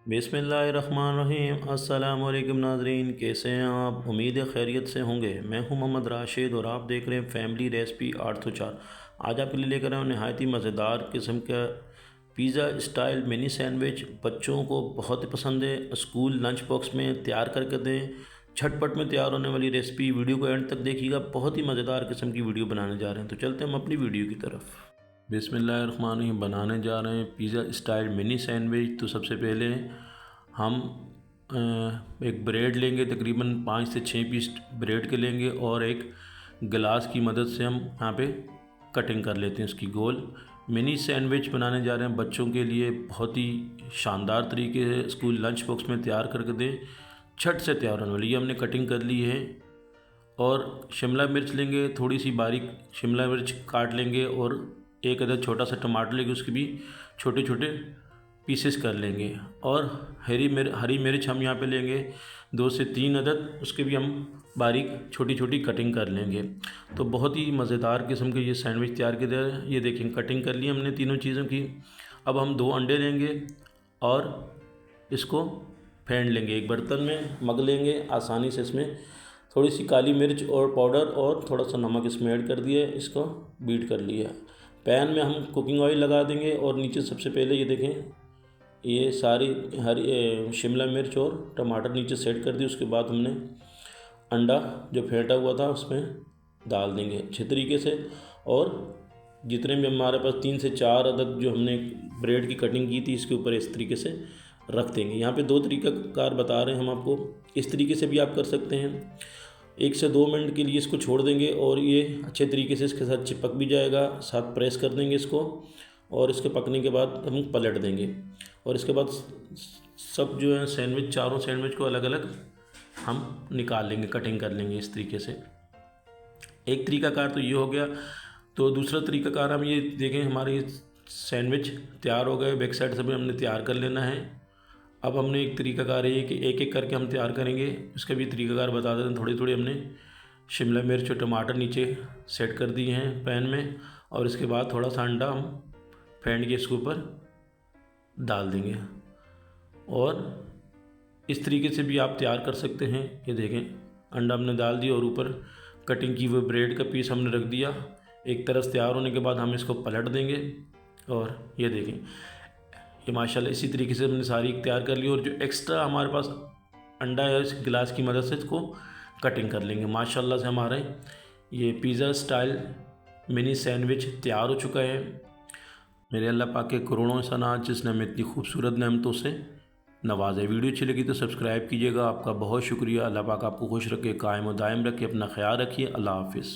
बिस्मिल्लाहिर्रहमानिर्रहीम। अस्सलाम वालेकुम नाज़रीन, कैसे हैं आप? उम्मीद है खैरियत से होंगे। मैं हूं मोहम्मद राशिद और आप देख रहे हैं फैमिली रेसिपी 804। आज आपके लिए लेकर आए हूं नहायत ही मज़ेदार किस्म का पिज़्ज़ा स्टाइल मिनी सैंडविच। बच्चों को बहुत ही पसंद है। स्कूल लंच बॉक्स में तैयार करके दें। झटपट में तैयार होने वाली रेसिपी, वीडियो को एंड तक देखिएगा। बहुत ही मज़ेदार किस्म की वीडियो बनाने जा रहे हैं, तो चलते हैं हम अपनी वीडियो की तरफ। बिस्मिल्लाहिर्रहमानिर्रहीम। बनाने जा रहे हैं पिज़्ज़ा स्टाइल मिनी सैंडविच। तो सबसे पहले हम एक ब्रेड लेंगे, तकरीबन 5 से 6 पीस ब्रेड के लेंगे और एक गिलास की मदद से हम यहाँ पे कटिंग कर लेते हैं उसकी गोल। मिनी सैंडविच बनाने जा रहे हैं बच्चों के लिए, बहुत ही शानदार तरीके से स्कूल लंच बॉक्स में तैयार करके दें। झट से तैयार होने वाली, ये हमने कटिंग कर ली है। और शिमला मिर्च लेंगे, थोड़ी सी बारीक शिमला मिर्च काट लेंगे और एक अदद छोटा सा टमाटर लेंगे, उसके भी छोटे छोटे पीसेस कर लेंगे। और हरी मिर्च हम यहाँ पे लेंगे 2 से 3 अदद, उसके भी हम बारीक छोटी छोटी कटिंग कर लेंगे। तो बहुत ही मज़ेदार किस्म के ये सैंडविच तैयार किया है। ये देखें, कटिंग कर ली हमने तीनों चीज़ों की। अब हम 2 अंडे लेंगे और इसको फेंट लेंगे, एक बर्तन में मग लेंगे। आसानी से इसमें थोड़ी सी काली मिर्च और पाउडर और थोड़ा सा नमक इसमें ऐड कर दिया, इसको बीट कर लिया। पैन में हम कुकिंग ऑयल लगा देंगे और नीचे सबसे पहले ये देखें, ये सारी हरी शिमला मिर्च और टमाटर नीचे सेट कर दी। उसके बाद हमने अंडा जो फेंटा हुआ था उसमें डाल देंगे अच्छे तरीके से। और जितने भी हमारे पास 3 से 4 अदद जो हमने ब्रेड की कटिंग की थी, इसके ऊपर इस तरीके से रख देंगे। यहाँ पे 2 तरीक़ाकार बता रहे हैं हम आपको, इस तरीके से भी आप कर सकते हैं। 1 से 2 मिनट के लिए इसको छोड़ देंगे और ये अच्छे तरीके से इसके साथ चिपक भी जाएगा। साथ प्रेस कर देंगे इसको और इसके पकने के बाद हम पलट देंगे। और इसके बाद सब जो है सैंडविच, चारों सैंडविच को अलग अलग हम निकाल लेंगे, कटिंग कर लेंगे इस तरीके से। एक तरीकाकार तो ये हो गया। तो दूसरा तरीकाकार हम ये देखें, हमारे सैंडविच तैयार हो गए। बैक साइड से भी हमने तैयार कर लेना है। अब हमने एक तरीकाकार है कि एक एक करके हम तैयार करेंगे, उसका भी तरीकाकार बता देते हैं। थोड़ी थोड़ी हमने शिमला मिर्च और टमाटर नीचे सेट कर दिए हैं पैन में, और इसके बाद थोड़ा सा अंडा हम फेंट के इसके ऊपर डाल देंगे। और इस तरीके से भी आप तैयार कर सकते हैं। ये देखें, अंडा हमने डाल दिया और ऊपर कटिंग की हुई ब्रेड का पीस हमने रख दिया। एक तरफ तैयार होने के बाद हम इसको पलट देंगे और ये देखें, ये माशाल्लाह इसी तरीके से हमने सारी तैयार कर ली। और जो एक्स्ट्रा हमारे पास अंडा है, इस गिलास की मदद से इसको कटिंग कर लेंगे। माशाल्लाह से हमारे ये पिज़्ज़ा स्टाइल मिनी सैंडविच तैयार हो चुका है। मेरे अल्लाह पाक के करोड़ों सनात जिसने हमें इतनी खूबसूरत नेमतों से नवाज़ा। वीडियो अच्छी लगी तो सब्सक्राइब कीजिएगा। आपका बहुत शुक्रिया। अल्लाह पाक आपको खुश रखे, कायम और दायम रखे। अपना ख्याल रखिए। अल्लाह हाफिज़।